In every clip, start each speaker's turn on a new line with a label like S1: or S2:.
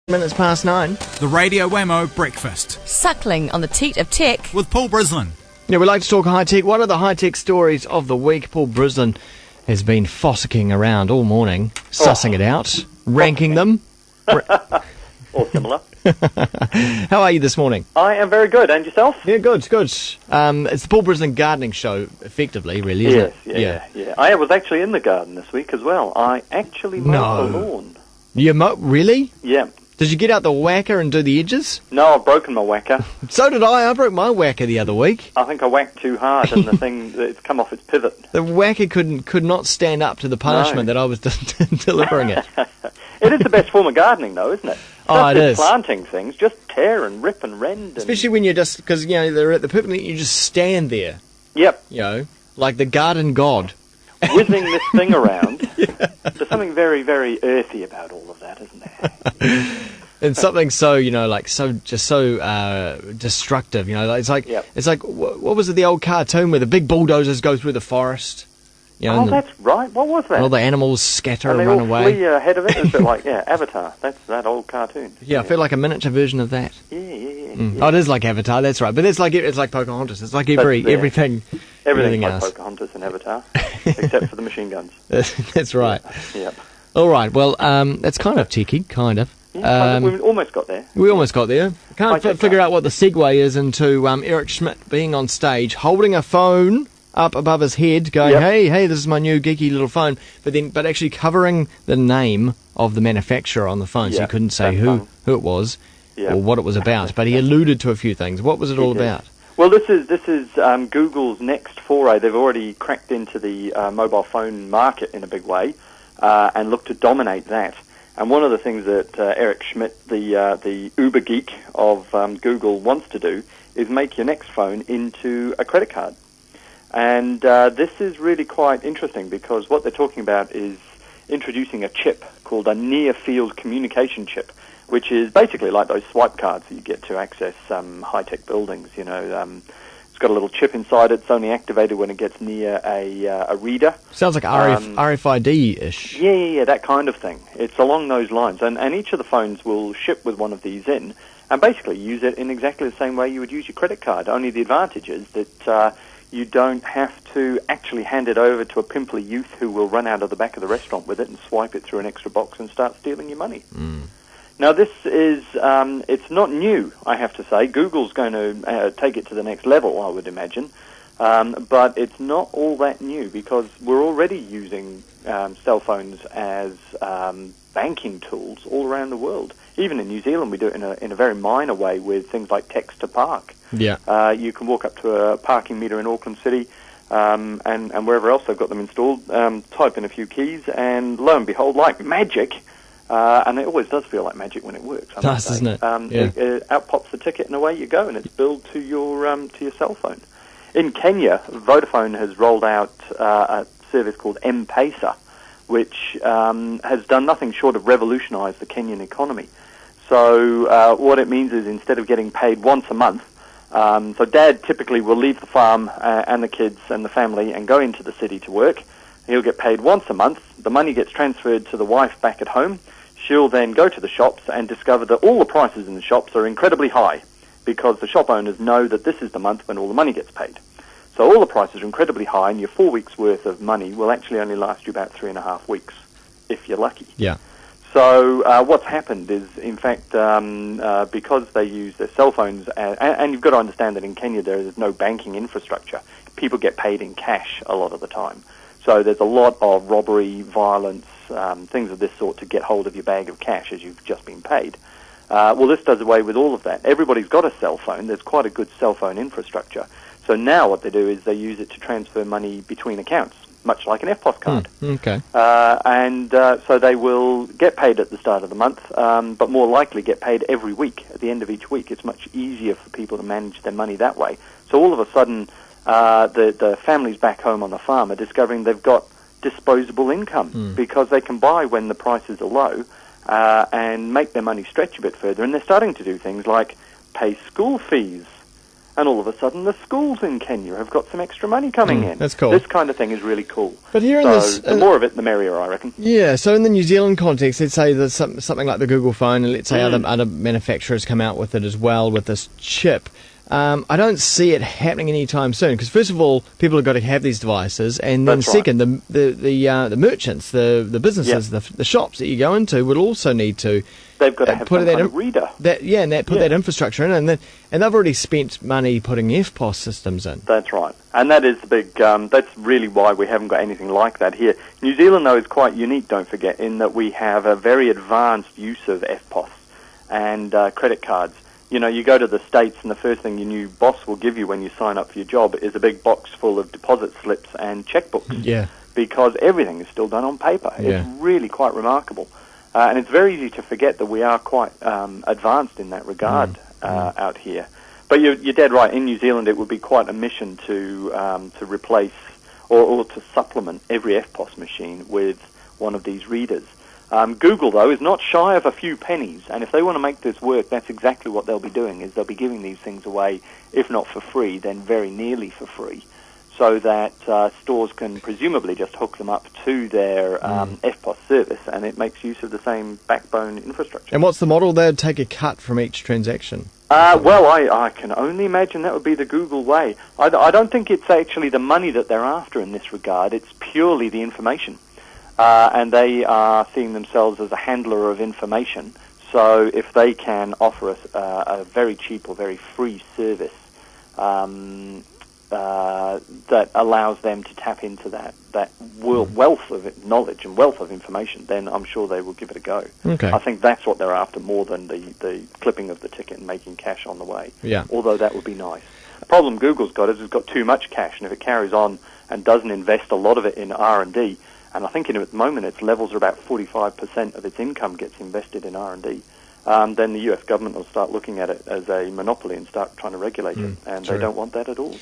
S1: Minutes past 9.
S2: The Radio Wammo Breakfast
S3: Suckling on the teat of tech.
S2: with Paul Brislen.
S1: Yeah, we like to talk high-tech. What are the high-tech stories of the week? Paul Brislen has been fossicking around all morning, sussing it out, ranking them.
S4: Or similar.
S1: How are you this morning?
S4: I am very good. And yourself?
S1: Yeah, good. It's the Paul Brislen gardening show, effectively, really, isn't
S4: Yes,
S1: it?
S4: yeah. I was actually in the garden this week as well. I actually mowed the lawn.
S1: Really?
S4: Yeah.
S1: Did you get out the whacker and do the edges?
S4: No, I've broken my whacker.
S1: So did I. I broke my whacker the other week.
S4: I think I whacked too hard and the thing, it's come off its pivot.
S1: The whacker could not stand up to the punishment that I was delivering it.
S4: It is the best form of gardening, though, isn't it?
S1: Oh, it is.
S4: Planting things, just tear and rip and rend. And...
S1: Especially when you're just, because, they're at the pivot, you just stand there,
S4: Yep.
S1: like the garden god.
S4: Whizzing this thing around. There's something very, very earthy about all of that, isn't there?
S1: And something so, destructive, it's like, what was it, the old cartoon where the big bulldozers go through the forest?
S4: That's right. What was that?
S1: And all the animals scatter and
S4: they
S1: run
S4: all
S1: away.
S4: flee ahead of it. It's a bit like, Avatar. That's that old cartoon.
S1: Yeah, I feel like a miniature version of that.
S4: Yeah.
S1: Oh, it is like Avatar, that's right. But it's like Pocahontas. It's like everything
S4: Everything's like
S1: else.
S4: Pocahontas and Avatar, except for the machine guns.
S1: That's right.
S4: Yep.
S1: All right, well, that's kind of techie, kind of.
S4: Yeah, we almost got there.
S1: We almost got there. Can't figure out what the segue is into Eric Schmidt being on stage, holding a phone up above his head, going, hey, this is my new geeky little phone, but actually covering the name of the manufacturer on the phone, so you couldn't say who it was or what it was about. But he alluded to a few things. What was it all about?
S4: Well, this is Google's next foray. They've already cracked into the mobile phone market in a big way and look to dominate that. And one of the things that Eric Schmidt, the uber geek of Google, wants to do is make your next phone into a credit card. And this is really quite interesting because what they're talking about is introducing a chip called a near-field communication chip, which is basically like those swipe cards that you get to access high-tech buildings. It's got a little chip inside it. It's only activated when it gets near a reader.
S1: Sounds like RFID-ish.
S4: Yeah, that kind of thing. It's along those lines. And each of the phones will ship with one of these in and basically use it in exactly the same way you would use your credit card. Only the advantage is that you don't have to actually hand it over to a pimply youth who will run out of the back of the restaurant with it and swipe it through an extra box and start stealing your money. Now, this is, it's not new, I have to say. Google's going to take it to the next level, I would imagine. But it's not all that new because we're already using cell phones as banking tools all around the world. Even in New Zealand, we do it in a very minor way with things like text to park.
S1: Yeah.
S4: You can walk up to a parking meter in Auckland City and wherever else they've got them installed, type in a few keys, and lo and behold, like magic, and it always does feel like magic when it works.
S1: It does, doesn't it?
S4: Out pops the ticket and away you go, and it's billed to your cell phone. In Kenya, Vodafone has rolled out a service called M-Pesa, which has done nothing short of revolutionise the Kenyan economy. So what it means is instead of getting paid once a month, so Dad typically will leave the farm and the kids and the family and go into the city to work. He'll get paid once a month. The money gets transferred to the wife back at home. She'll then go to the shops and discover that all the prices in the shops are incredibly high because the shop owners know that this is the month when all the money gets paid. So all the prices are incredibly high, and your 4 weeks' worth of money will actually only last you about 3.5 weeks, if you're lucky.
S1: Yeah.
S4: So what's happened is, in fact, because they use their cell phones, and you've got to understand that in Kenya there is no banking infrastructure. People get paid in cash a lot of the time. So there's a lot of robbery, violence, things of this sort to get hold of your bag of cash as you've just been paid. Well, this does away with all of that. Everybody's got a cell phone. There's quite a good cell phone infrastructure. So now what they do is they use it to transfer money between accounts, much like an EFTPOS card.
S1: Okay.
S4: So they will get paid at the start of the month, but more likely get paid every week, at the end of each week. It's much easier for people to manage their money that way. So all of a sudden, the families back home on the farm are discovering they've got disposable income because they can buy when the prices are low and make their money stretch a bit further. And they're starting to do things like pay school fees. and all of a sudden the schools in Kenya have got some extra money coming in.
S1: That's cool.
S4: This kind of thing is really cool.
S1: But here
S4: the more of it, the merrier, I reckon.
S1: Yeah, so in the New Zealand context, let's say there's something like the Google phone, and let's say other manufacturers come out with it as well, with this chip. I don't see it happening anytime soon, because first of all, people have got to have these devices, and then second, the merchants, the businesses, the shops that you go into would also need to.
S4: They've got to have some kind of reader.
S1: That infrastructure in, and they've already spent money putting FPOS systems in.
S4: That's right, and that is the big. That's really why we haven't got anything like that here. New Zealand, though, is quite unique. Don't forget, in that we have a very advanced use of FPOS and credit cards. You know, you go to the States and the first thing your new boss will give you when you sign up for your job is a big box full of deposit slips and checkbooks.
S1: Yeah.
S4: Because everything is still done on paper.
S1: Yeah.
S4: It's really quite remarkable. And it's very easy to forget that we are quite advanced in that regard out here. But you're dead right. In New Zealand, it would be quite a mission to replace or to supplement every FPOS machine with one of these readers. Google, though, is not shy of a few pennies, and if they want to make this work, that's exactly what they'll be doing, is they'll be giving these things away, if not for free, then very nearly for free, so that stores can presumably just hook them up to their FPOS service, and it makes use of the same backbone infrastructure.
S1: And what's the model? They'd take a cut from each transaction.
S4: Well, I can only imagine that would be the Google way. I don't think it's actually the money that they're after in this regard, it's purely the information. And they are seeing themselves as a handler of information. So if they can offer us a very cheap or very free service that allows them to tap into that wealth of knowledge and wealth of information, then I'm sure they will give it a go.
S1: Okay.
S4: I think that's what they're after more than the clipping of the ticket and making cash on the way.
S1: Yeah.
S4: Although that would be nice. The problem Google's got is it's got too much cash, and if it carries on and doesn't invest a lot of it in R&D, and I think at the moment its levels are about 45% of its income gets invested in R&D. Then the US government will start looking at it as a monopoly and start trying to regulate it, and they don't want that at all.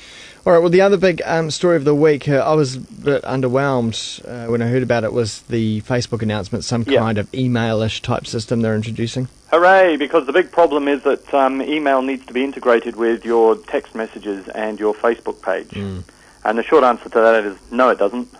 S1: All right, well, the other big story of the week, I was a bit underwhelmed when I heard about it, was the Facebook announcement, some kind of email-ish type system they're introducing.
S4: Hooray, because the big problem is that email needs to be integrated with your text messages and your Facebook page. And the short answer to that is no, it doesn't.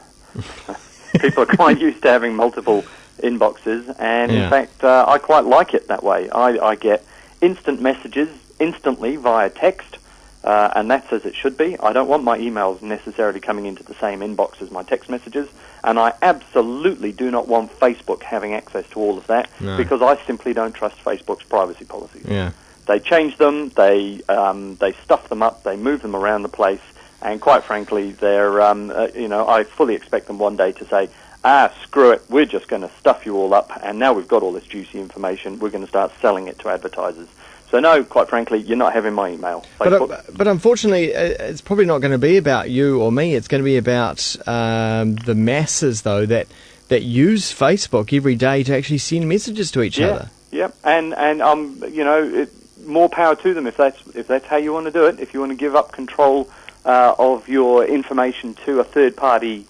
S4: People are quite used to having multiple inboxes, and in fact, I quite like it that way. I get instant messages instantly via text, and that's as it should be. I don't want my emails necessarily coming into the same inbox as my text messages, and I absolutely do not want Facebook having access to all of that, because I simply don't trust Facebook's privacy policies.
S1: Yeah.
S4: They change them, they stuff them up, they move them around the place, and quite frankly, they're, I fully expect them one day to say, screw it, we're just going to stuff you all up, and now we've got all this juicy information, we're going to start selling it to advertisers. So no, quite frankly, you're not having my email.
S1: But unfortunately, it's probably not going to be about you or me, it's going to be about the masses, though, that use Facebook every day to actually send messages to each other.
S4: Yeah, and more power to them if that's how you want to do it. If you want to give up control of your information to a third-party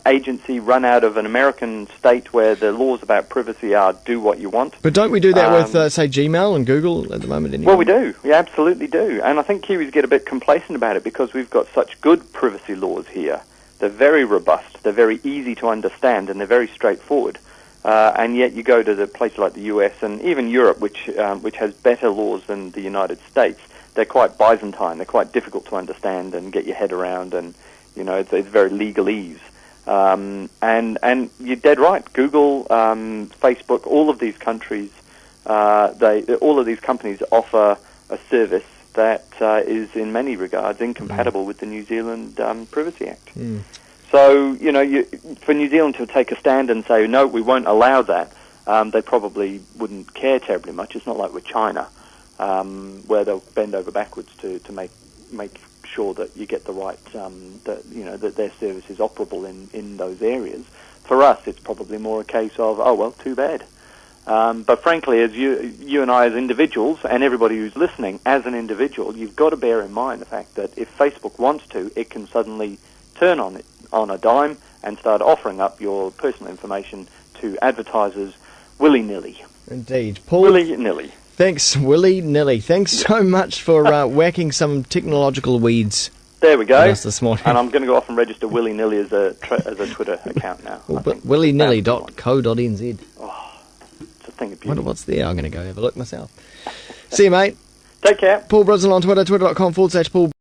S4: agency run out of an American state where the laws about privacy are do what you want.
S1: But don't we do that with, say, Gmail and Google at the moment anyway?
S4: Well, we do. We absolutely do. And I think Kiwis get a bit complacent about it because we've got such good privacy laws here. They're very robust, they're very easy to understand, and they're very straightforward. And yet you go to the place like the US and even Europe, which has better laws than the United States. They're quite Byzantine. They're quite difficult to understand and get your head around, and it's very legalese. And you're dead right. Google, Facebook, all of these countries, all of these companies offer a service that is in many regards incompatible with the New Zealand Privacy Act. So for New Zealand to take a stand and say no, we won't allow that, they probably wouldn't care terribly much. It's not like with China, where they'll bend over backwards to make sure that you get the right, that their service is operable in those areas. For us, it's probably more a case of, oh well, too bad. But frankly, as you and I as individuals, and everybody who's listening as an individual, you've got to bear in mind the fact that if Facebook wants to, it can suddenly turn on a dime and start offering up your personal information to advertisers willy-nilly.
S1: Indeed. Paul,
S4: Willy-nilly.
S1: thanks, willy-nilly. Thanks so much for whacking some technological weeds
S4: There we go.
S1: on us this morning.
S4: And I'm going to go off and register willy-nilly as a Twitter account now.
S1: Willynilly.co.nz.
S4: It's a thing of beauty.
S1: What's there? I'm going to go have a look myself. See you, mate.
S4: Take care.
S1: Paul Brislen on Twitter, twitter.com/Paul